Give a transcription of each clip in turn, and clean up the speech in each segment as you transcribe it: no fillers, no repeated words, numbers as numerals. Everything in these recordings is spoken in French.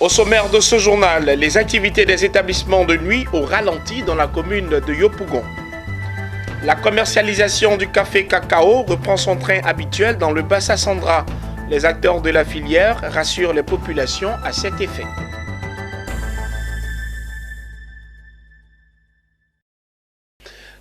Au sommaire de ce journal, les activités des établissements de nuit au ralenti dans la commune de Yopougon. La commercialisation du café cacao reprend son train habituel dans le Bassa Sandra. Les acteurs de la filière rassurent les populations à cet effet.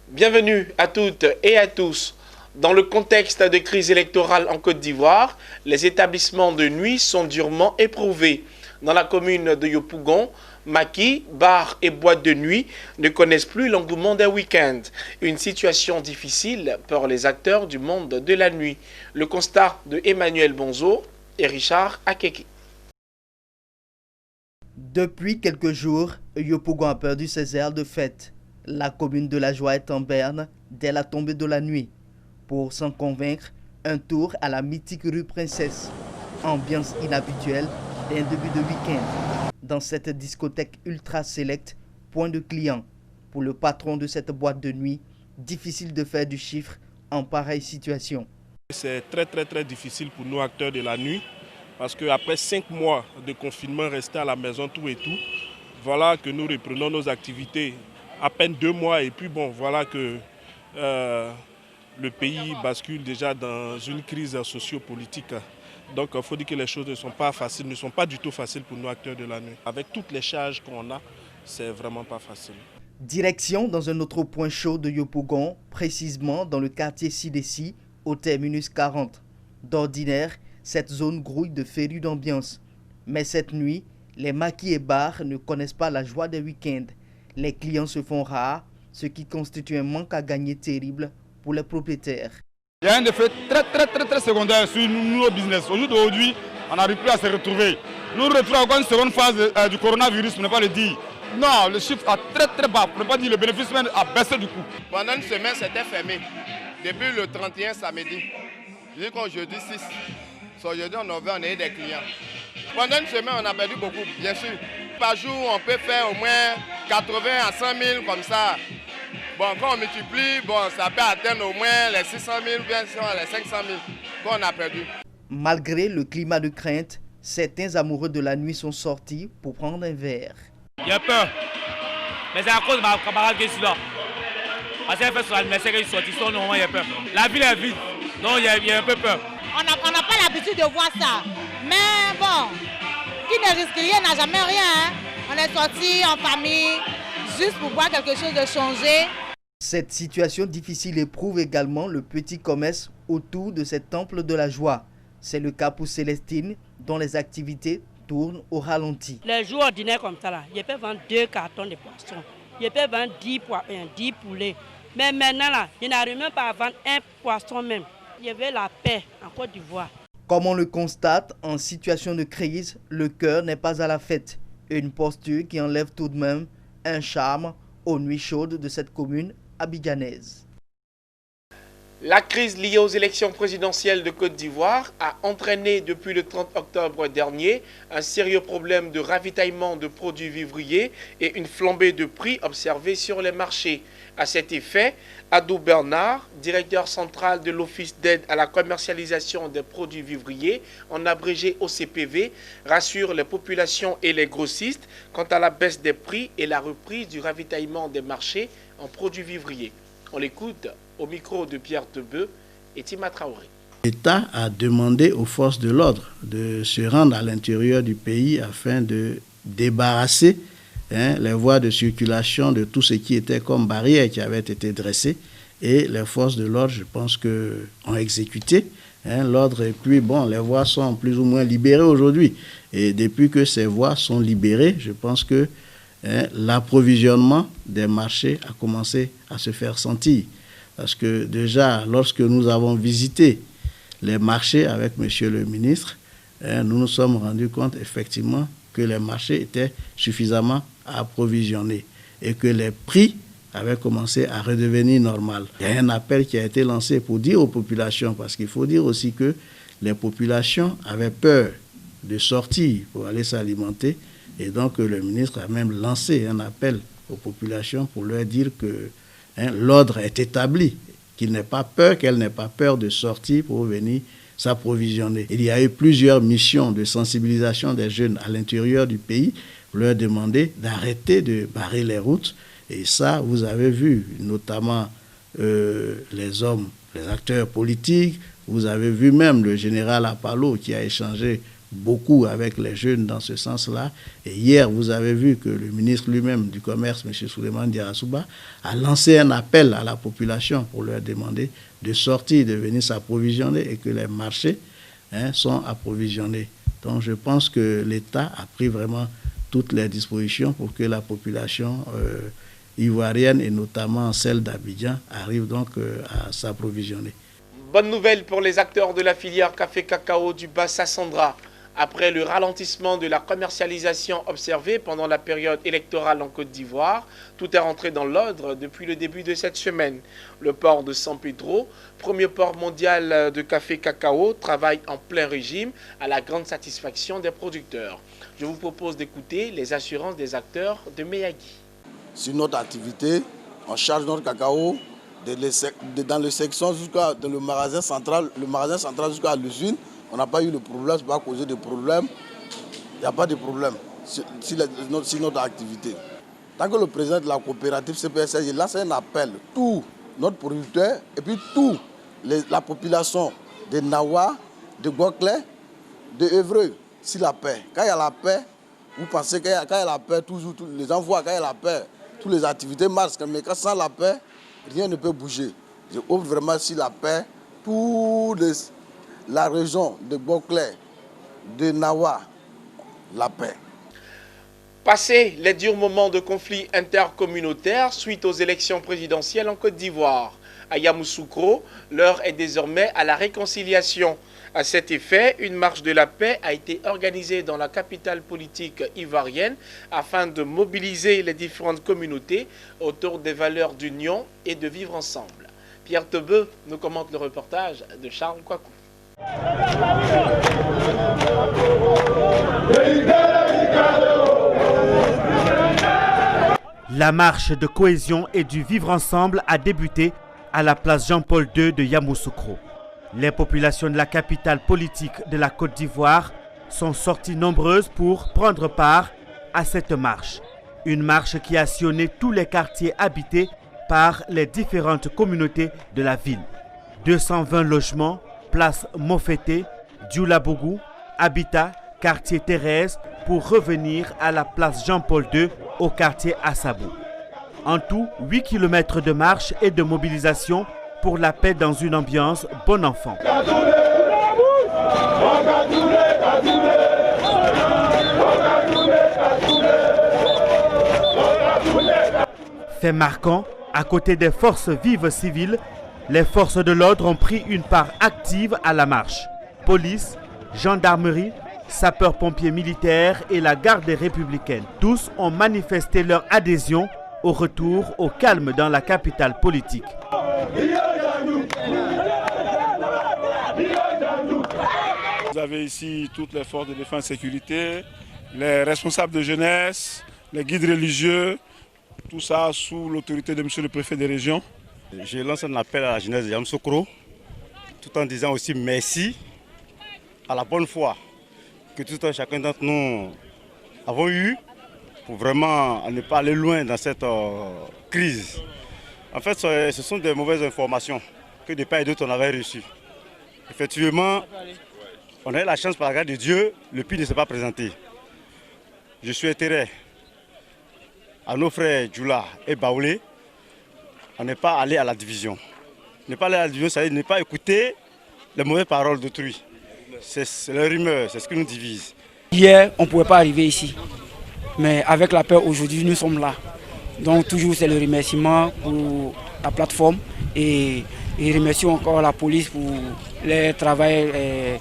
Bienvenue à toutes et à tous. Dans le contexte de crise électorale en Côte d'Ivoire, les établissements de nuit sont durement éprouvés. Dans la commune de Yopougon, maquis, bars et boîtes de nuit ne connaissent plus l'engouement des week-ends. Une situation difficile pour les acteurs du monde de la nuit. Le constat de Emmanuel Bonzo et Richard Akeki. Depuis quelques jours, Yopougon a perdu ses airs de fête. La commune de la Joie est en berne dès la tombée de la nuit. Pour s'en convaincre, un tour à la mythique rue Princesse. Ambiance inhabituelle d'un début de week-end. Dans cette discothèque ultra select, point de client. Pour le patron de cette boîte de nuit, difficile de faire du chiffre en pareille situation. C'est très difficile pour nous acteurs de la nuit parce qu'après 5 mois de confinement resté à la maison tout et tout, voilà que nous reprenons nos activités à peine 2 mois et puis bon, voilà que le pays bascule déjà dans une crise socio-politique. Donc il faut dire que les choses ne sont pas faciles, ne sont pas du tout faciles pour nous acteurs de la nuit. Avec toutes les charges qu'on a, c'est vraiment pas facile. Direction dans un autre point chaud de Yopougon, précisément dans le quartier Sidessi, au terminus 40. D'ordinaire, cette zone grouille de férus d'ambiance. Mais cette nuit, les maquis et bars ne connaissent pas la joie des week-ends. Les clients se font rares, ce qui constitue un manque à gagner terrible pour les propriétaires. Il y a un effet très secondaire sur nos business. Aujourd'hui, on n'arrive plus à se retrouver. Nous retrouvons encore une seconde phase du coronavirus, pour ne pas le dire. Non, le chiffre est très bas, pour ne pas dire le bénéfice même a baissé du coup. Pendant une semaine, c'était fermé. Depuis le 31 samedi, jusqu'au jeudi 6. Aujourd'hui, on a eu des clients. Pendant une semaine, on a perdu beaucoup, bien sûr. Par jour, on peut faire au moins 80 à 100 000 comme ça. Bon, quand on multiplie, bon, ça peut atteindre au moins les 600 000 ou bien les 500 000 qu'on a perdu. Malgré le climat de crainte, certains amoureux de la nuit sont sortis pour prendre un verre. Il y a peur. Mais c'est à cause de ma camarade qui est là. Parce qu'elle fait son anniversaire qu'elle est sortie, sinon normalement il y a peur. La ville est vide, donc il y a un peu peur. On n'a pas l'habitude de voir ça. Mais bon, qui ne risque rien n'a jamais rien. Hein? On est sortis en famille, juste pour voir quelque chose de changer. Cette situation difficile éprouve également le petit commerce autour de cet temple de la joie. C'est le cas pour Célestine, dont les activités tournent au ralenti. Les jours ordinaires comme ça, là, je peux vendre 2 cartons de poissons. Je peux vendre 10 poulets. Mais maintenant, là, je n'arrive même pas à vendre un poisson même. Je veux la paix en Côte d'Ivoire. Comme on le constate, en situation de crise, le cœur n'est pas à la fête. Une posture qui enlève tout de même un charme aux nuits chaudes de cette commune abidjanaise. La crise liée aux élections présidentielles de Côte d'Ivoire a entraîné depuis le 30 octobre dernier un sérieux problème de ravitaillement de produits vivriers et une flambée de prix observée sur les marchés. À cet effet, Adou Bernard, directeur central de l'Office d'aide à la commercialisation des produits vivriers, en abrégé OCPV, rassure les populations et les grossistes quant à la baisse des prix et la reprise du ravitaillement des marchés en produits vivriers. On l'écoute au micro de Pierre Tebeu et Tima Traoré. L'État a demandé aux forces de l'ordre de se rendre à l'intérieur du pays afin de débarrasser les voies de circulation de tout ce qui était comme barrière qui avait été dressée. Et les forces de l'ordre, je pense, ont exécuté l'ordre. Et puis, bon, les voies sont plus ou moins libérées aujourd'hui. Et depuis que ces voies sont libérées, je pense que l'approvisionnement des marchés a commencé à se faire sentir. Parce que déjà, lorsque nous avons visité les marchés avec monsieur le ministre, nous nous sommes rendus compte effectivement que les marchés étaient suffisamment approvisionnés et que les prix avaient commencé à redevenir normaux. Il y a un appel qui a été lancé pour dire aux populations, parce qu'il faut dire aussi que les populations avaient peur de sortir pour aller s'alimenter. Et donc le ministre a même lancé un appel aux populations pour leur dire que l'ordre est établi, qu'elle n'ait pas peur de sortir pour venir s'approvisionner. Il y a eu plusieurs missions de sensibilisation des jeunes à l'intérieur du pays pour leur demander d'arrêter de barrer les routes. Et ça, vous avez vu, notamment les hommes, les acteurs politiques. Vous avez vu même le général Apalo qui a échangé beaucoup avec les jeunes dans ce sens-là. Et hier, vous avez vu que le ministre lui-même du Commerce, M. Souleymane Diarra-Souba, a lancé un appel à la population pour leur demander de sortir, de venir s'approvisionner et que les marchés sont approvisionnés. Donc je pense que l'État a pris vraiment toutes les dispositions pour que la population ivoirienne et notamment celle d'Abidjan arrive donc à s'approvisionner. Bonne nouvelle pour les acteurs de la filière café-cacao du Bas-Sassandra. Après le ralentissement de la commercialisation observé pendant la période électorale en Côte d'Ivoire, tout est rentré dans l'ordre depuis le début de cette semaine. Le port de San Pedro, premier port mondial de café-cacao, travaille en plein régime à la grande satisfaction des producteurs. Je vous propose d'écouter les assurances des acteurs de Meyagui. Sur notre activité, on charge notre cacao dans le section jusqu'à le magasin central jusqu'à l'usine. On n'a pas eu de problème, ça n'a pas causé de problème. Il n'y a pas de problème sur notre activité. Tant que le président de la coopérative CPSL lance un appel, tous notre producteur et puis toute la population de Nawa, de Gokle, de Évreux, c'est la paix. Quand il y a la paix, vous pensez quand il y a la paix, toujours les gens voient quand il y a la paix, toutes les activités marchent. Mais quand sans la paix, rien ne peut bouger. Je offre vraiment si la paix, la région de Gokle, de Nawa, la paix. Passé les durs moments de conflit intercommunautaire suite aux élections présidentielles en Côte d'Ivoire, à Yamoussoukro, l'heure est désormais à la réconciliation. À cet effet, une marche de la paix a été organisée dans la capitale politique ivoirienne afin de mobiliser les différentes communautés autour des valeurs d'union et de vivre ensemble. Pierre Tebeu nous commente le reportage de Charles Kouakou. La marche de cohésion et du vivre ensemble a débuté à la place Jean-Paul II de Yamoussoukro. Les populations de la capitale politique de la Côte d'Ivoire sont sorties nombreuses pour prendre part à cette marche. Une marche qui a sillonné tous les quartiers habités par les différentes communautés de la ville. 220 logements, place Mofete, Dioulabougou, Habitat, quartier Thérèse pour revenir à la place Jean-Paul II au quartier Assabou. En tout, 8 km de marche et de mobilisation pour la paix dans une ambiance bon enfant. Fait marquant, à côté des forces vives civiles, les forces de l'ordre ont pris une part active à la marche. Police, gendarmerie, sapeurs-pompiers militaires et la garde républicaine. Tous ont manifesté leur adhésion au retour au calme dans la capitale politique. Vous avez ici toutes les forces de défense et sécurité, les responsables de jeunesse, les guides religieux, tout ça sous l'autorité de M. le préfet des régions. Je lance un appel à la jeunesse de Yamoussoukro, tout en disant aussi merci à la bonne foi que tout un chacun d'entre nous avons eu pour vraiment ne pas aller loin dans cette crise. En fait, ce sont des mauvaises informations que de part et d'autre on avait reçues. Effectivement, on a eu la chance par la grâce de Dieu, le pire ne s'est pas présenté. Je souhaiterais à nos frères Djoula et Baoulé, on n'est pas allé à la division. Ne pas aller à la division, c'est-à-dire ne pas écouter les mauvaises paroles d'autrui. C'est la rumeur, c'est ce qui nous divise. Hier, on ne pouvait pas arriver ici. Mais avec la paix, aujourd'hui, nous sommes là. Donc toujours, c'est le remerciement pour la plateforme et remercions encore la police pour le travail,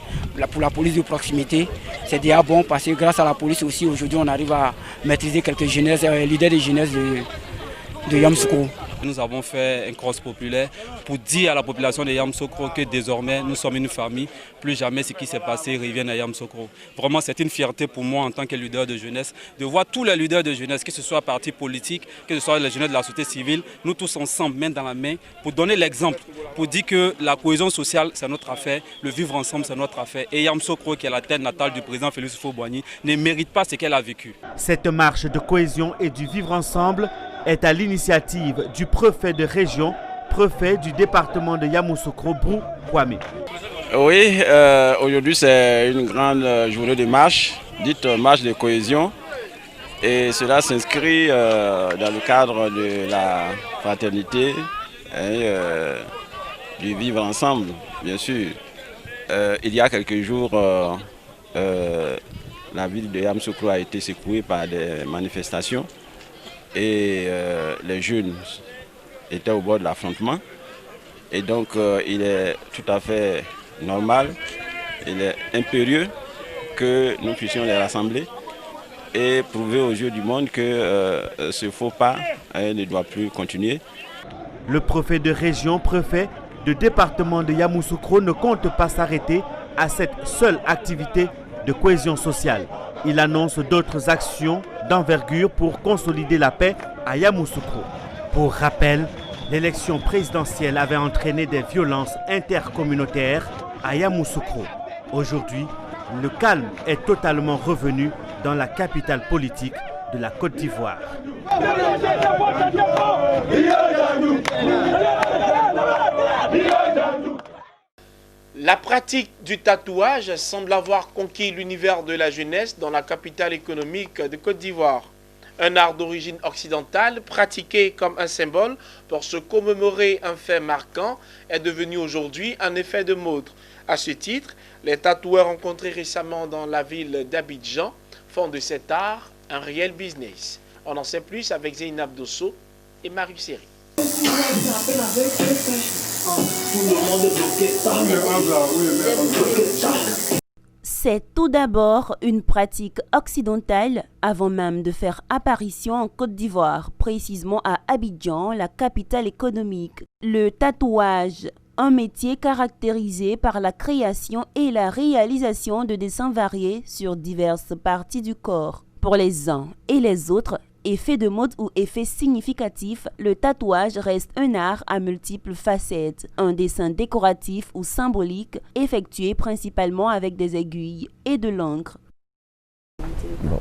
pour la police de proximité. C'est déjà bon parce que grâce à la police aussi, aujourd'hui, on arrive à maîtriser quelques jeunesses, leaders de jeunesse de Yamoussoukro. Nous avons fait un cross populaire pour dire à la population de Yamoussoukro que désormais nous sommes une famille. Plus jamais ce qui s'est passé revienne à Yamoussoukro. Vraiment, c'est une fierté pour moi en tant que leader de jeunesse de voir tous les leaders de jeunesse, que ce soit partis politiques, que ce soit les jeunes de la société civile, nous tous ensemble, main dans la main, pour donner l'exemple, pour dire que la cohésion sociale, c'est notre affaire, le vivre ensemble, c'est notre affaire. Et Yamoussoukro, qui est la terre natale du président Félix Houphouët-Boigny, ne mérite pas ce qu'elle a vécu. Cette marche de cohésion et du vivre ensemble est à l'initiative du préfet de région, préfet du département de Yamoussoukro, Brou Kwame. Oui, aujourd'hui c'est une grande journée de marche, dite marche de cohésion. Et cela s'inscrit dans le cadre de la fraternité et du vivre ensemble, bien sûr. Il y a quelques jours, la ville de Yamoussoukro a été secouée par des manifestations et les jeunes étaient au bord de l'affrontement. Et donc il est tout à fait normal, il est impérieux que nous puissions les rassembler et prouver aux yeux du monde que ce faux pas ne doit plus continuer. Le préfet de région, préfet de département de Yamoussoukro ne compte pas s'arrêter à cette seule activité de cohésion sociale. Il annonce d'autres actions d'envergure pour consolider la paix à Yamoussoukro. Pour rappel, l'élection présidentielle avait entraîné des violences intercommunautaires à Yamoussoukro. Aujourd'hui, le calme est totalement revenu dans la capitale politique de la Côte d'Ivoire. La pratique du tatouage semble avoir conquis l'univers de la jeunesse dans la capitale économique de Côte d'Ivoire. Un art d'origine occidentale, pratiqué comme un symbole pour se commémorer un fait marquant, est devenu aujourd'hui un effet de mode. À ce titre, les tatoueurs rencontrés récemment dans la ville d'Abidjan font de cet art un réel business. On en sait plus avec Zeynab Dosso et Marius Seri. C'est tout d'abord une pratique occidentale avant même de faire apparition en Côte d'Ivoire, précisément à Abidjan, la capitale économique. Le tatouage, un métier caractérisé par la création et la réalisation de dessins variés sur diverses parties du corps. Pour les uns et les autres, effet de mode ou effet significatif, le tatouage reste un art à multiples facettes. Un dessin décoratif ou symbolique effectué principalement avec des aiguilles et de l'encre. Bon.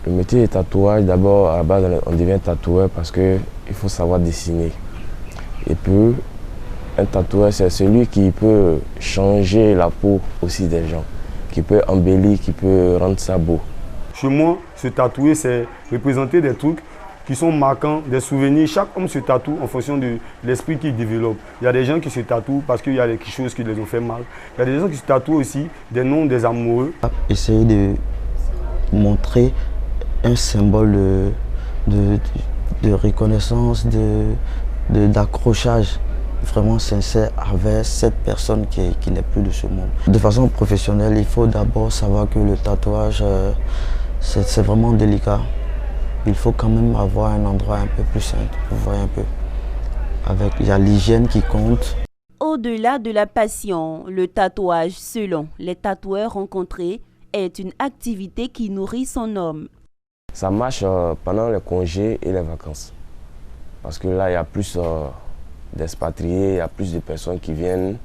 Le métier de tatouage, d'abord, à la base, on devient tatoueur parce qu'il faut savoir dessiner. Et puis, un tatoueur, c'est celui qui peut changer la peau aussi des gens, qui peut embellir, qui peut rendre ça beau. Chez moi, se tatouer, c'est représenter des trucs qui sont marquants, des souvenirs. Chaque homme se tatoue en fonction de l'esprit qu'il développe. Il y a des gens qui se tatouent parce qu'il y a quelque chose qui les ont fait mal. Il y a des gens qui se tatouent aussi des noms des amoureux. Essayer de montrer un symbole de reconnaissance, d'accrochage vraiment sincère avec cette personne qui n'est plus de ce monde. De façon professionnelle, il faut d'abord savoir que le tatouage, c'est vraiment délicat. Il faut quand même avoir un endroit un peu plus simple, vous voyez un peu. Il y a l'hygiène qui compte. Au-delà de la passion, le tatouage, selon les tatoueurs rencontrés, est une activité qui nourrit son homme. Ça marche pendant les congés et les vacances. Parce que là, il y a plus d'expatriés, il y a plus de personnes qui viennent.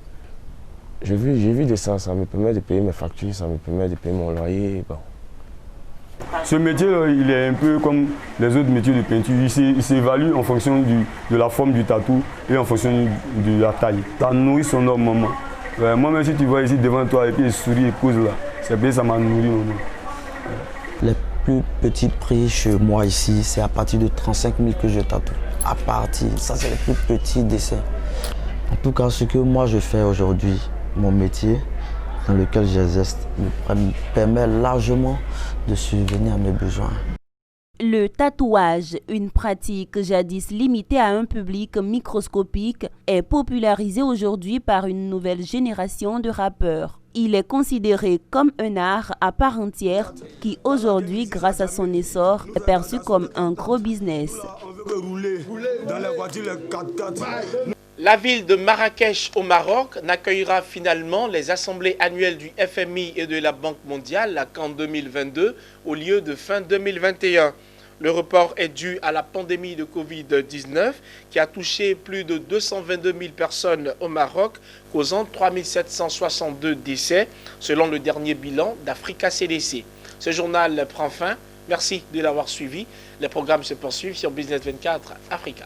J'ai vu de ça, ça me permet de payer mes factures, ça me permet de payer mon loyer. Bon. Ce métier, il est un peu comme les autres métiers de peinture. Il s'évalue en fonction de la forme du tatou et en fonction de la taille. Ça nourrit son homme, maman. Moi-même, si tu vois ici devant toi et puis il sourit et cause là, c'est bien, ça m'a nourri, maman. Les plus petits prix chez moi ici, c'est à partir de 35 000 que je tatoue. À partir, ça c'est les plus petits dessins. En tout cas, ce que moi je fais aujourd'hui, mon métier dans lequel j'exerce, me permet largement de subvenir à mes besoins. Le tatouage, une pratique jadis limitée à un public microscopique, est popularisé aujourd'hui par une nouvelle génération de rappeurs. Il est considéré comme un art à part entière qui aujourd'hui, grâce à son essor, est perçu comme un gros business. La ville de Marrakech au Maroc n'accueillera finalement les assemblées annuelles du FMI et de la Banque mondiale qu'en 2022 au lieu de fin 2021. Le report est dû à la pandémie de Covid-19 qui a touché plus de 222 000 personnes au Maroc, causant 3 762 décès, selon le dernier bilan d'Africa CDC. Ce journal prend fin. Merci de l'avoir suivi. Les programmes se poursuivent sur Business 24 Africa.